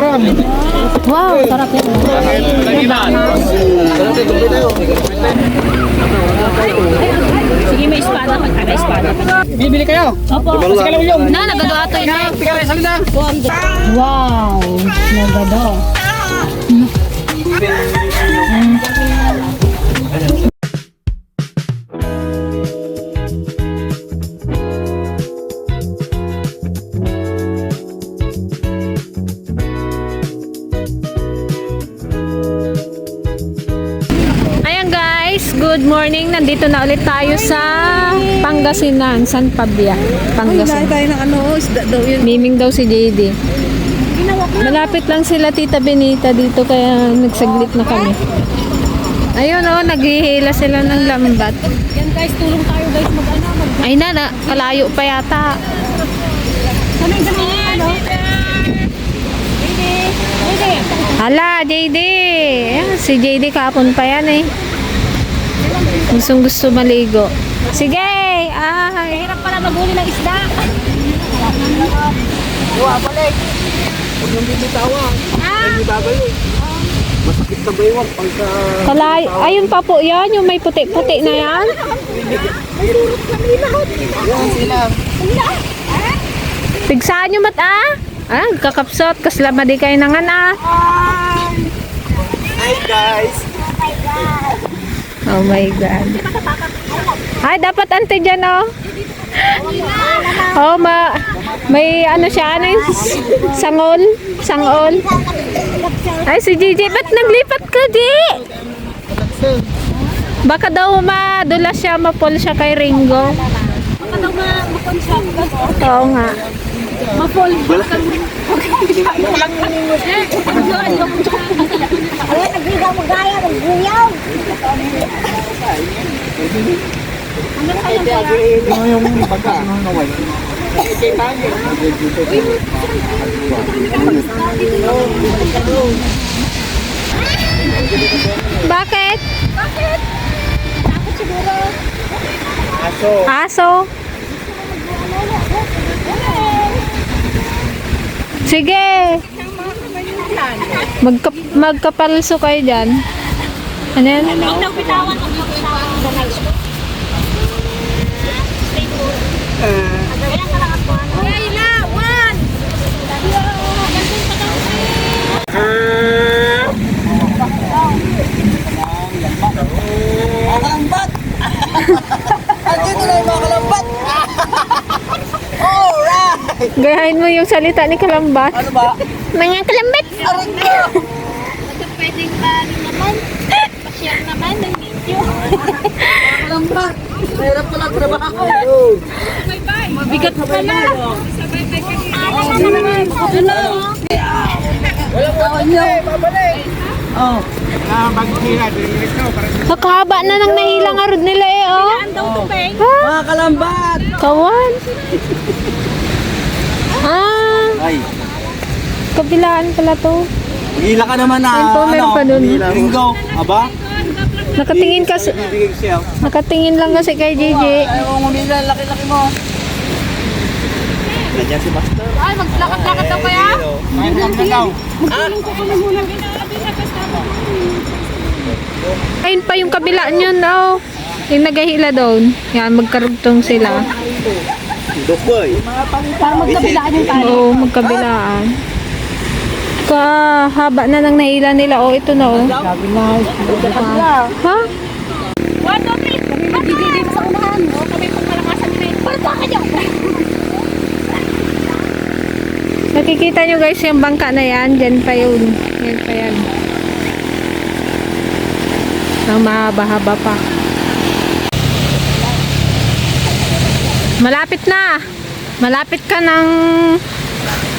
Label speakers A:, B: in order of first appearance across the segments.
A: karam.
B: Wow, sarap yan. Sige, may espada. Magkana espada.
A: Bibili kayo?
B: Opo.
A: Sige lang yung.
B: Na, nagadato yun.
A: Tingnan kayo salita.
B: Wow, nagado. Ayan guys, good morning. Nandito na ulit tayo sa Pangasinan, San Pabia, Pangasinan.
C: Tayo ng ano, isda daw yun.
B: Miming daw si JD. Malapit lang sila Tita Benita dito kaya nagsaglit na kami. Ayun oh, naghihila sila ng lambat.
C: Yan guys, tulong tayo guys
B: Ay na, kalayo pa yata.
C: Sanay sa mga ano?
B: Hala, JD. Ayan, si JD kapon pa yan eh. Gustong gusto maligo. Sige! Ay!
C: Hirap pala maghuli ng isda.
A: Buwa, balik. Huwag yung bibitawang. Hindi babalik. Masakit sa baywang pagka...
B: Kalayo. Ayun pa po yan, yung may puti-puti na yan.
A: Yan sila.
B: Pigsaan nyo mat kakapsot. Kaslama di kayo nangan
A: Hi guys.
B: Oh my God. Ay, dapat ante dyan oh. Oh, may ano siya, ano yung sangol? Sangol. Ay, si Gigi, ba't naglipat ka, G? Baka daw madulas siya, mapol siya kay Ringo.
C: Baka daw ma-consume ka.
B: Oo nga.
C: Ma-fall. Ayun, nagbigaw mo gaya, nagbuyaw. Hanggang kayo kaya?
A: Yung pagka ano naway.
B: Bakit?
C: Bakit? Takot siguro.
B: Aso. Sige. Magkapalso kayo dyan. Ano yan?
C: Huwag nang bitawan, huwag nang bitawan. Kailan ka lang ako? Kayla, one!
A: Makalambat! Andito na yung mga kalambat! Alright!
B: Gayahin mo yung salita ni Kalambat.
A: Ano ba?
B: Mga Kalambat!
A: Aray ko!
C: Pwedeng ba naman? Pasyal naman ng video.
A: Kalambat! Mahirap pala trabaho.
C: Bye-bye. Mabigat pa na. Sabay-bye ka na.
A: Walang tawon nyo. Babalik! Oh. Bagkira, direct ko.
B: Kakahaba na ng nahilang arod nila eh, oh.
C: Daw tupeng.
B: Ha?
A: Mga kalambat!
B: Kawan?
A: Ay.
B: Kabilaan pala to.
A: Hila ka naman na,
B: Ayun po, meron pa dun.
A: Ringo. Aba?
B: Nakatingin ka
A: Bibigay ko siya.
B: nakatingin lang kasi kay JJ.
A: Ayaw ko ngumila, laki-laki mo. Nandiyan si Master.
C: Ay, maglakat-lakat daw kaya?
A: Ayun lang na daw.
B: Ayun pa yung kabila niyan, oh. Yung nagahila doon. Yan, magkarugtong sila.
A: Dukoy.
C: Para magkabilaan yung tayo.
B: Oo, magkabilaan. Kahaba na ng nahila nila. Oh, ito na, oh. Ha?
C: What, okay? Kami magigigil sa unahan. Kami pang malakasan nila. Para pa kayo?
B: Nakikita nyo guys yung bangka na yan. Diyan pa yun. Yan pa yan. Ang mahaba-haba pa. Malapit na. Malapit ka ng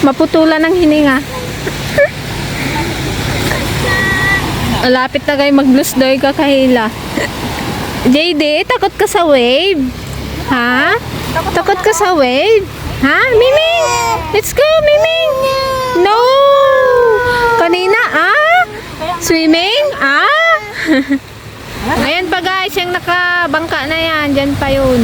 B: maputulan ng hininga. Malapit na kayo mag-blues-doy ka kahila. JD, takot ka sa wave? Ha? Takot ka sa wave? Ha? Miming! Let's go, Miming! No! Kanina, swimming? Ayan pa guys, yung nakabangka na yan. Diyan pa yun.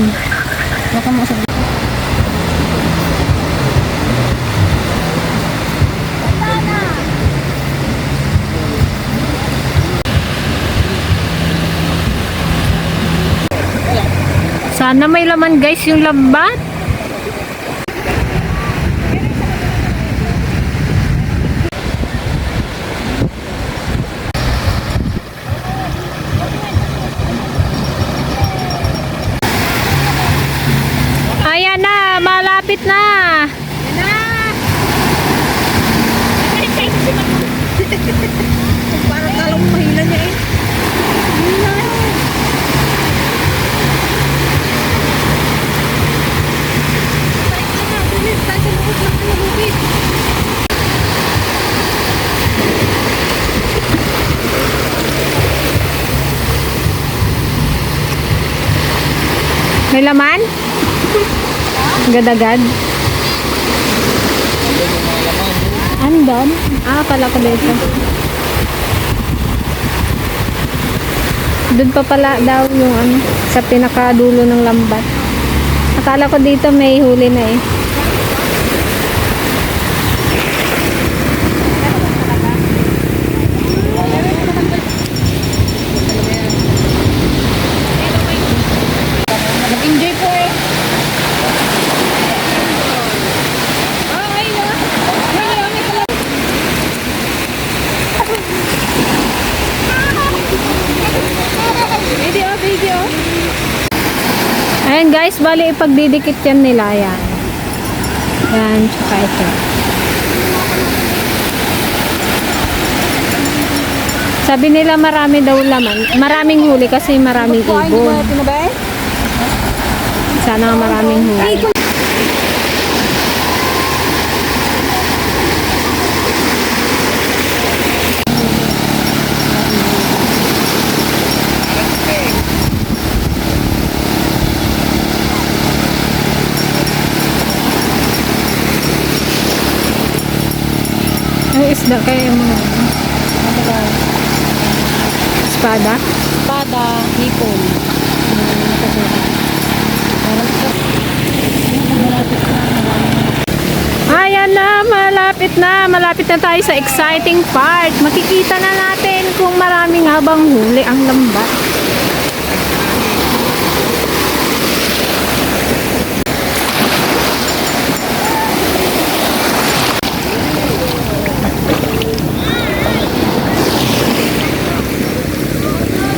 B: Sana may laman guys yung lambat. Ayan na, malapit na.
C: Parang kala mo mahila niya eh.
B: May laman? Agad-agad. Andon? Ah, pala ko dito. Doon pa pala daw yung ano, sa pinakadulo ng lambat. Akala ko dito may huli na eh.
C: Nag-enjoy po eh. Ay, na. May pala. Video.
B: Ayan guys, bali ipagdidikit yan nila yan. Yan, tsaka ito. Sabi nila marami daw laman. Maraming huli kasi maraming ibon.
C: Pinabay?
B: Sana maraming huli. Ay, isda kayo yung mga espada.
C: Espada, hipon.
B: Ayan na, malapit na. Malapit na tayo sa exciting part. Makikita na natin kung maraming habang huli ang lambat.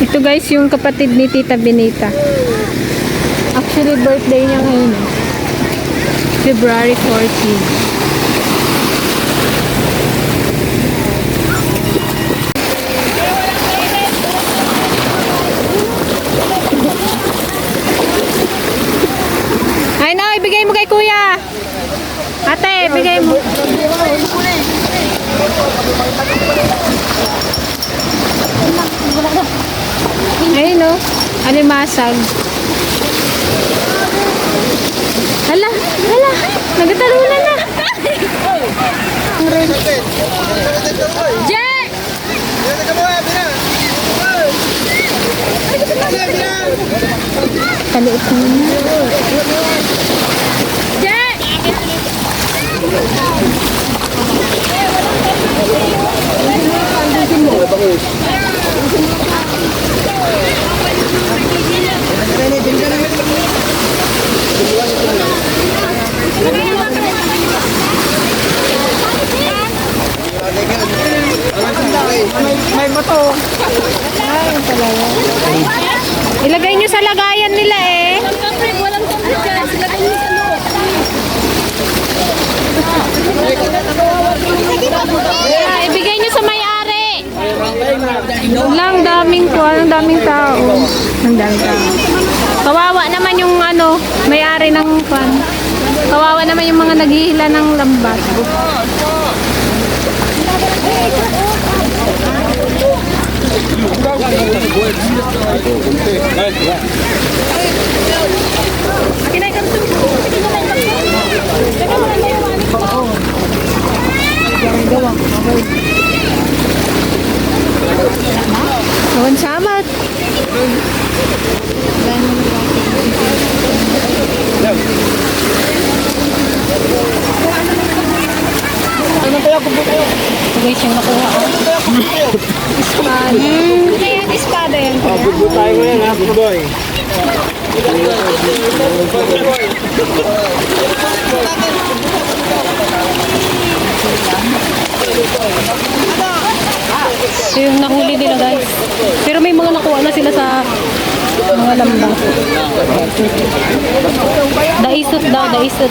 B: Ito guys, yung kapatid ni Tita Benita. Actually, birthday niya ngayon. February 14. Ay na, ibigay mo kay kuya. Ate, ibigay mo. Ayun no, alimasag. Hala, nagtalunan na.
C: Jay!
B: Kaliit mo na.
C: Jay!
A: May bato.
B: Ilagay nyo sa lagayan nila eh.
C: Walang tubig dyan. Silagay niyo sa loob.
B: Ibigay nyo sa may-ari. Lang daming kuwan, ang daming tao. Ang daming tao. Kawawa naman yung ano, may-ari ng kuwan. Kawawa naman yung mga naghihila ng lambat. Kawan samat. Guys, yung nakuha ko. Espada. Kaya espada yan.
A: Good boy tayo ngayon ha, good boy.
B: Ito yung nahuli nila guys. Pero may mga nakuha na sila sa mga lambang. Daisot daw, daisot.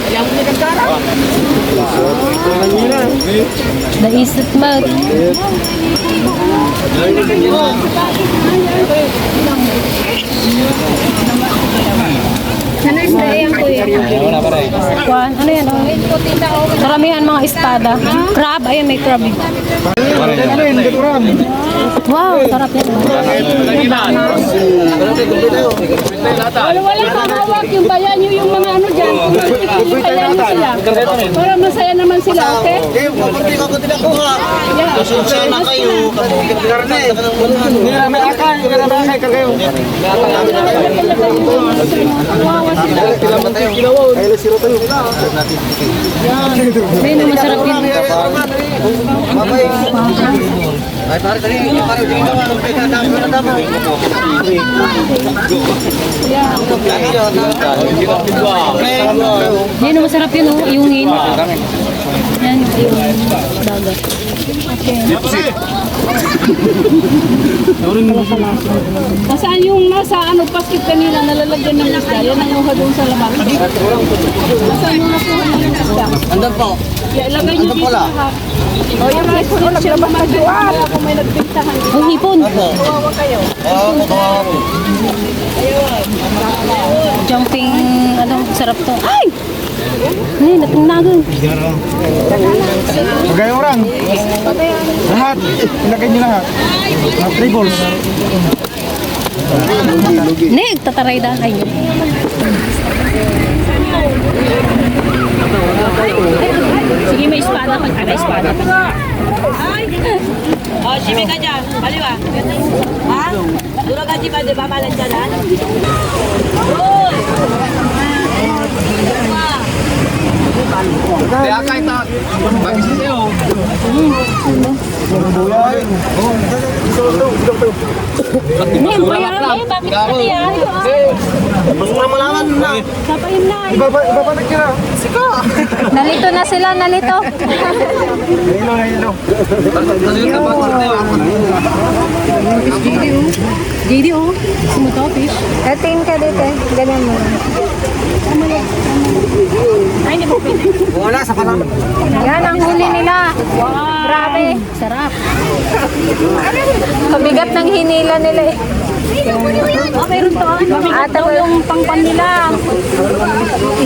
B: Daisot mag. Ano isda yan kuya? Kuan, ano yan? Maramihan mga espada. Crab, ayun may crab. Wow, sarap yan.
C: Wala kang hawak yung bayan nyo yung mga ano dyan. Bayan nyo sila. Para masaya naman sila, okay?
B: May no, masarap yun. Yan, masarap yun, oh. Iungin. Yan, yung dagat.
C: Nasaan yung nasa ano basket kanina nalalagyan ng isda? Yan ang uha doon sa labas. Nasaan yung nakuha ng isda?
A: Andun po.
C: Ilagay nyo dito lahat. O yung mga screenshot na magduwa kung may nagbintahan.
B: Ang hipon.
C: Kawawa kayo.
B: Jumping, ano, sarap to. Ay! Ay, natungnagan.
D: Pagay orang. Lahat. Ilagay niyo lahat. Mga tables.
B: Nek, tataray da kayo.
C: Sige, may espada. Magkana espada. Oh, simi ka dyan. Baliwa. Ha? Duro ka di ba? Di ba malan dyan, ha? Roy!
A: Kaya kahit na, mag-isip niyo.
C: Nek, bayaran kayo. Bakit pati yan? Sapayin na.
D: Ibabalik niyo na.
B: Nalito na sila, nalito.
D: Hilo na hilo.
B: JD, oh. Sumuto, fish. Tingin ka dito, eh. Ganyan mo.
C: Ay, hindi mo pwede.
A: Wala sa kanang.
B: Yan ang huli nila. Grabe. Sarap. Pabigat ng hinila nila eh.
C: Oh, mayroon to.
B: Ata mo
C: Yung pangpan nila.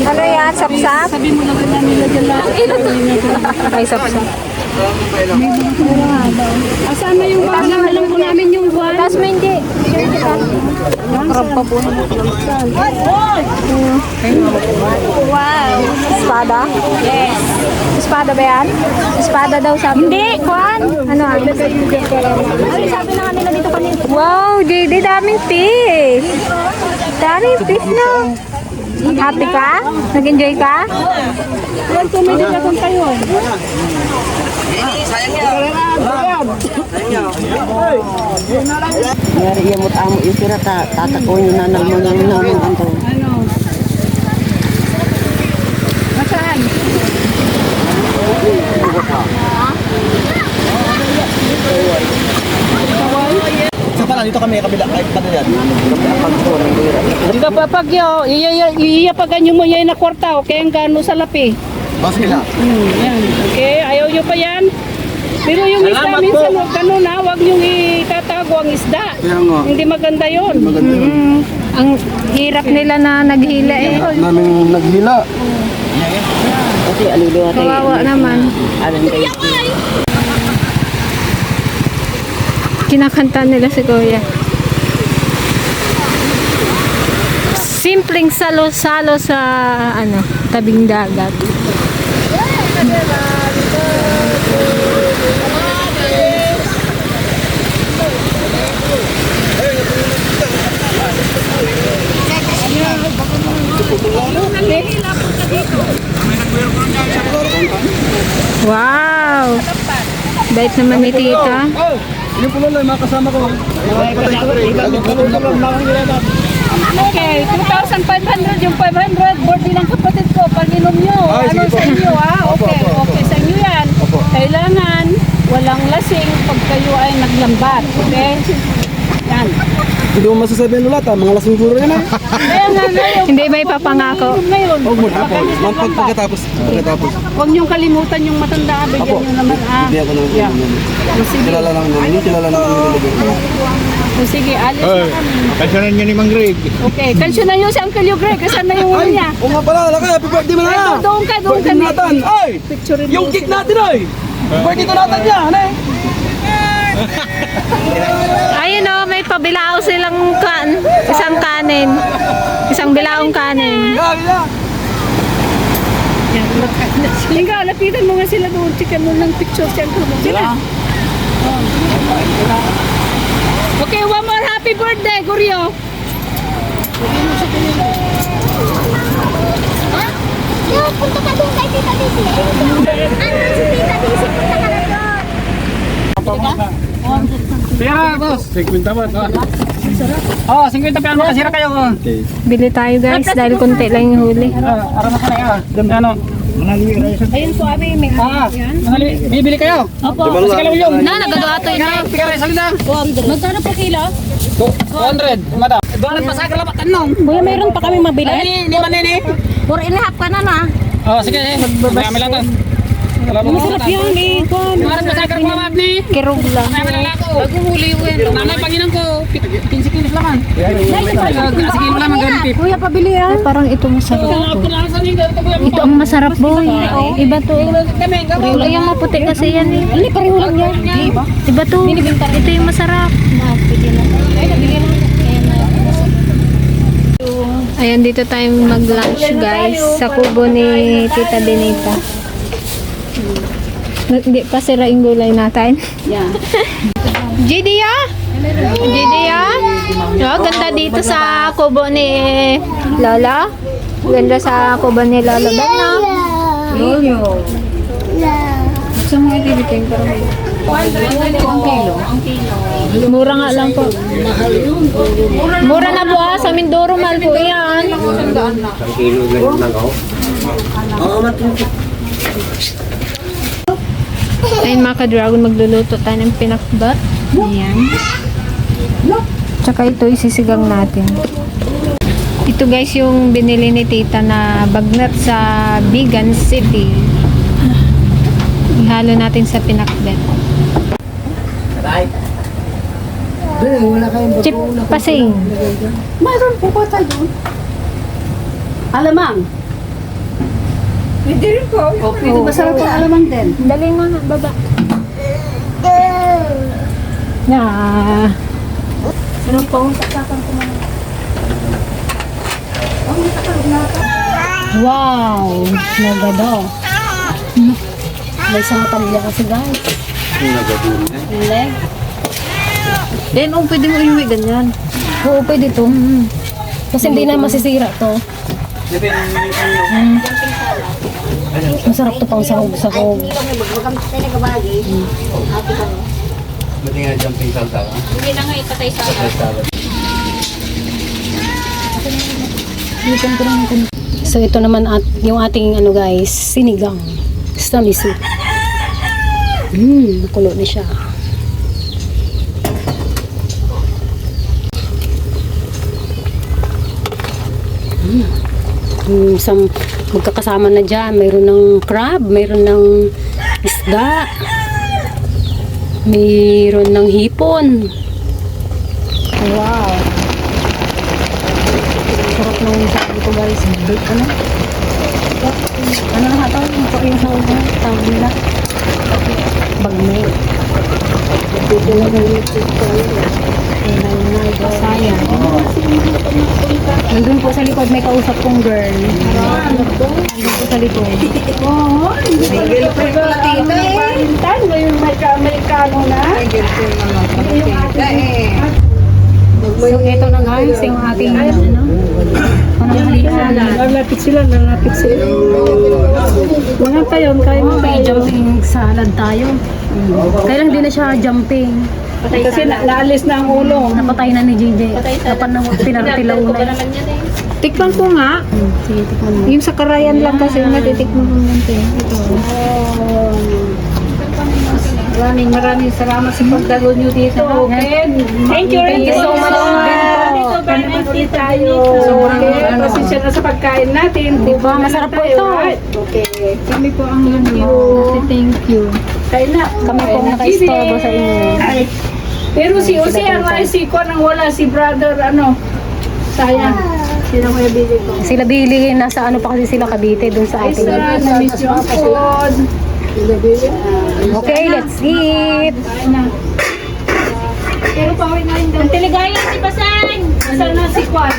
B: ano yan, sapsap?
C: Sabi mo lang na nila dyan lang.
B: Ay, sapsap.
C: Asan na yung balang? Alam ko namin yung buwan.
B: Tapos mo hindi. Sarap pa po. Wow. Espada? Yes. Espada ba yan? Espada daw sabi. Hindi, Kwan. Ano? Ay, sabi na nga nila dito kanina. Wow, JD, daming fish. Daming fish na. Happy ka? Nag-enjoy ka?
C: Yan, tumigil na kung kayo.
E: Ngari iya mo amo isira tatakoy na naman naman anto.
C: Ano? Nasaan?
D: Isa pala, dito kami kabila. Kahit pa na yan.
C: Kapag iyapagan nyo mo yan na kwarta, okay, ang gano sa lapi.
D: Bas nila.
C: Yan. Okay, ayaw nyo pa yan. Pero yung isda, minsan huwag ganun ha, huwag nyo itatago ang isda.
D: Kaya nga.
C: Hindi maganda yun.
B: Ang hirap nila na naghila eh.
D: Namin naghila.
E: Kasi aluluwa tayo.
B: Kawawa naman.
E: Alam kayo.
B: Kinakanta nila si Kuya. Simpleng salo-salo sa ano, tabing dagat. Wow! Bait naman ni tita.
D: Yung pula lang, mga kasama ko.
C: Okay, 2,500 yung 500. Birthday ng kapatid ko. Pag-inom nyo.
D: Ay,
C: Ano
D: sige po.
C: sa inyo, ha? Okay,
D: Opo, opo.
C: okay. Sa inyo yan.
D: Opo.
C: Kailangan walang lasing pag kayo ay naglambat. Okay? Yan.
D: Hindi mo masasabi ano lahat, mga lasing puro yan
C: Kaya nga ngayon.
B: Hindi ba ipapangako?
C: Ngayon.
D: Huwag mo na po. Pagkatapos.
C: Huwag niyong kalimutan yung matanda. Bigyan
D: Apo.
C: niyo naman,
D: Hindi ako nang
C: Yeah. O, sige.
D: kilala lang namin. Yung kilala lang namin nilagay.
C: O, sige, alis na kami.
A: Kasyanan niya ni Mang Greg.
C: Okay, kansyonan niyo si Uncle Yu Greg. Kasama yung ano niya.
D: Oo nga pala, laki. Happy birthday mo na
C: Ay,
D: yan.
C: doon ka.
D: Birthday natin. Ay!
C: Picture
D: Yung cake natin ay! Birthday to natin yan eh!
B: Ayun o, may pabilao silang isang kanin. Isang bilaong kanin.
C: Lingga, lapitan mo nga sila doon. Chicken mo ng picture si Uncle mo. Sila. Okay, one more happy birthday, Guryo.
F: Yo, punta ka doon kay Tita Lizzy. Ano si Tita Lizzy? Punta ka na doon.
A: Pera, boss. 50 ba? Oh, 50 pera makasira kayo.
B: Bili tayo guys dahil konti lang yung huli.
A: Aram na kaya. Ano?
C: Ayun po, abi. May
A: Bibili kayo.
C: Opo.
A: Kasi kalaw yung.
B: Na, nagagato yun na.
A: Pigara salida.
C: Magkano po kilo?
A: 200, madam. Doon pa sa kalabat tanong.
C: Kuya, mayroon pa kami mabili.
A: Ay, ni manini.
C: 4.5 ka na na.
A: Oh, sige. Marami lang to.
C: Masarap yan eh.
A: Marami pa sa kalabat ni.
B: Kirog lang.
A: Naguhuli ko yan. Nanay panginan ko. 15 kilos lang man. 15 kilos lang ang ganit.
C: Kuya, pabili yan.
B: Parang ito masarap to. Ito ang masarap boy. Iba to eh. Ay, yung maputi kasi yan eh.
C: Hindi, pareho lang yan.
B: Iba to. Ito yung masarap. Ayan, dito tayo mag-lunch guys sa kubo ni Tita Benita. Hindi pa sira yung gulay natin.
C: Yan.
B: Jidia? Jidia? Oh, ganda dito sa kubo ni Lola. Ganda sa kubo ni Lola. Ganda.
C: Lolo.
B: Gusto mo itilitin pero may... Mura nga lang po. Mura na po sa Mindoro mal po yan. Ayun mga ka-dragon, magluluto tayo ng pinakbat. Ayan. Tsaka ito isisigang natin. Ito guys yung binili ni tita na bagnat sa Bigan City. Ihalo natin sa pinakbat. Chip pasing.
C: Mayroon po ba tayo? Alamang. Pwede rin po. O, pwede masarap ang alamang din.
B: Dali mo na, baba. Na. Ano po?
C: Wow! Nagado. May isang pamilya kasi guys. Leg.
B: Then, pwede mo iuwi ganyan.
C: Oo, pwede to. Kasi hindi na masisira to. Masarap to pang sahog-sahog.
A: Buti nga jumping salsa ka.
B: Hindi na nga ipatay sa
C: So ito naman at yung ating ano guys, sinigang. Samisu. Nakulo na siya. Isang magkakasama na dyan. Mayroon ng crab, mayroon ng isda, mayroon ng hipon. Wow! Sarap ng isang ito guys. Ano? Ano na ito? Ito yung tawag nila. Bagme. Dito na yung YouTube ko. Sayang. Nandun po sa likod may kausap kong girl. Nandun po sa likod. Oo. May girlfriend ko na tita eh. Valentine. Ngayon may ka-Amerikano na. May girlfriend na tita eh. So ito na guys yung ating pananghalian. Nalapit sila. Mga tayo, kaya mo may jumping salad tayo. Kaya lang di na siya jumping. Kasi naalis na ang ulo.
B: Napatay na ni JJ. Pinaratilaw na. Tikman ko nga. Sige, tikman mo. Yung sa karayan lang kasi natitikman ko yun. Ito.
C: Maraming salamat sa pagdalo nyo dito. Okay? Thank you so much. Dito benefit tayo. Okay? Pasensya na sa pagkain natin.
B: Diba? Masarap po ito.
C: Okay.
B: Kami po ang thank you.
C: Kain na.
B: Kami po ang naka-istorbo sa inyo.
C: Ay, pero si Jose ay si Kwan ang wala, si brother sayang. Sino mo ibili ko?
B: Sila Billy, nasa ano pa kasi sila Cavite dun sa
C: Ay,
B: ating.
C: na-miss yung food.
B: Okay, let's eat.
C: Kain na. Pero pawin na rin. Ang tiligaya si Basan. Asan na si Kwan?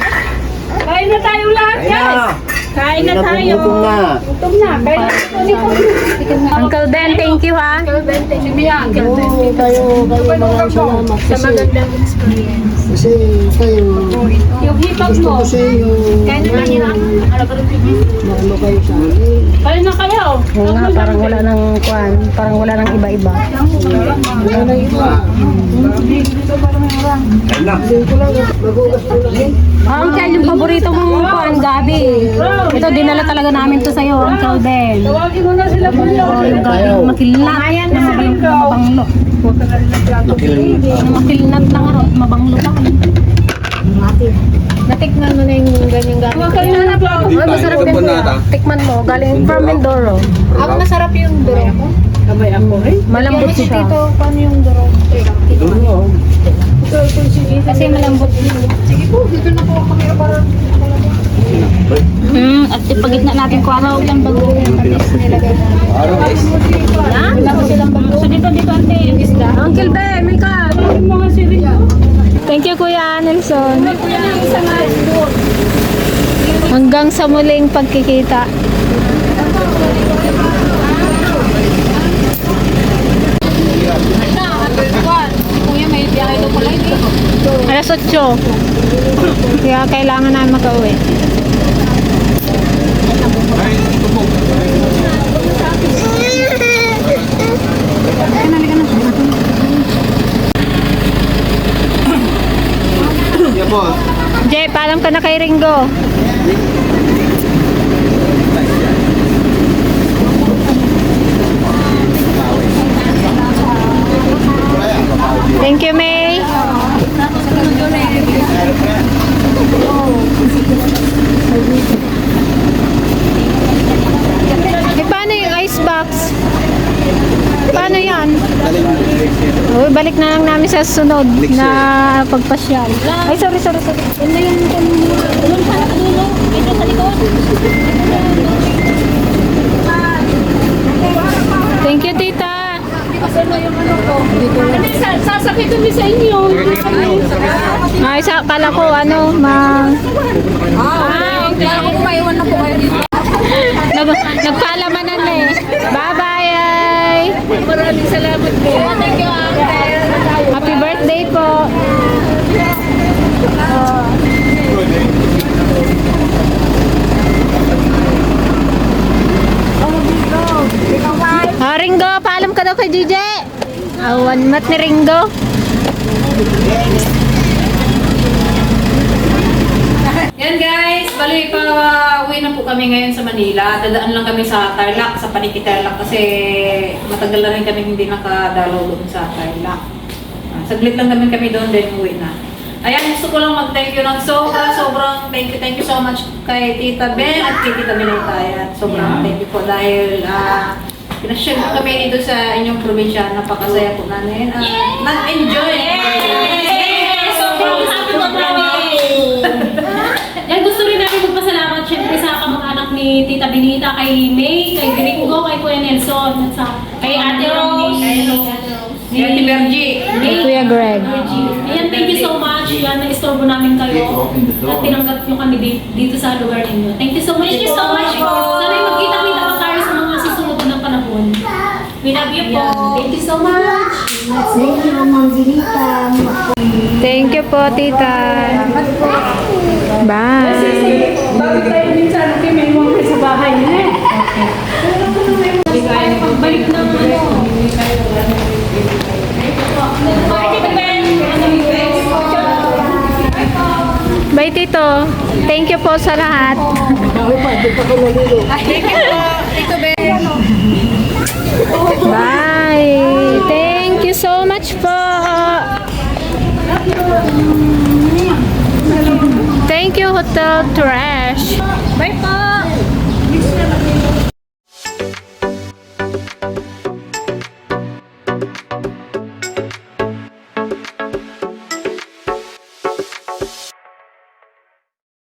C: Kain na tayo lahat, guys. Kain na tayo. Gutom na. Kain na tayo.
B: Uncle Ben, thank you ha.
C: Si Mia.
E: Kayo maraming salamat
C: Sa magandang experience.
E: kasi kayo
C: Yung hipag mo.
E: yung
C: Kain na kayo.
E: ano kayo sa amin.
C: Kain na kayo.
B: Oo nga, parang wala nang kwan, parang wala nang iba-iba. Uncle, yung paborito mong kwan, Gabi. Ito, dinala talaga namin to sa'yo, Uncle Ben.
C: Tawagin mo na sila po.
B: Oh, yung Gabi, makilat na mabanglo.
C: Huwag ka na rin nagplano.
B: Makilinat lang ako, mabanglo pa. Natikman mo na yung ganyang Gabi.
C: Huwag ka na nagplano.
B: Ay, masarap din ko. Tikman mo, galing from Mindoro.
F: Ako masarap yung duro.
C: Kamay ako eh.
B: Malambot siya.
F: Paano yung duro?
C: Kasi malambot yun. Sige po, dito na po kami para
B: At ipagitna natin kung ano lang bago. So dito ate. Uncle Ben, may ka.
C: mga sili.
B: Thank you Kuya Nelson. Hanggang sa muling pagkikita. Alas 8. Kaya kailangan namin mag-uwi. Jay, paalam ka na kay Ringo. Thank you, May. Paano yung ice box? Paano yan? Uy, balik na lang namin sa sunod na pagpasyal. Ay, sorry. Thank you, tita.
C: Sasakit kami sa inyo.
B: Ay, kala ko, nagpalamanan na eh. Bye-bye!
C: Maraming salamat po. Thank you,
B: Happy birthday po! Ringo, paalam ka daw kay DJ. Awan mat ni Ringo.
G: Yan guys, bali uwi na po kami ngayon sa Manila. Dadaan lang kami sa Tarlac, sa Paniki Tarlac kasi matagal na rin kami hindi nakadalaw doon sa Tarlac. Saglit lang naman kami doon, then uwi na. Ayan, gusto ko lang mag-thank you ng sobrang thank you so much kay Tita Ben at kay Tita Benita. Ayan, sobrang thank you po dahil pinasyon po kami dito sa inyong probinsya. Napakasaya po namin. Nag-enjoy! Sobrang happy po kami!
H: Yan, gusto rin namin magpasalamat syempre sa kamag-anak ni Tita Benita, kay May, kay Gringo, kay Kuya Nelson, at sa kay Ate Rose,
G: Si Ate Bergie.
B: Kuya Greg.
H: Ayan, thank you so much. Yan, na-istorbo namin kayo at tinanggap nyo kami dito sa lugar ninyo. Thank you so much. Thank you so much po. Sana magkita-kita pa tayo sa mga susunod na panahon. We love you po. Thank you so much.
F: Thank you, Ma'am Benita.
B: Thank you po, tita. Bye.
C: Bakit tayo minsan may iwan kayo sa bahay niya eh?
H: Pagbalik ng ano.
B: Thank you po sa lahat. Bye. Thank you so much po. Thank you, Hotel Trash. Bye po.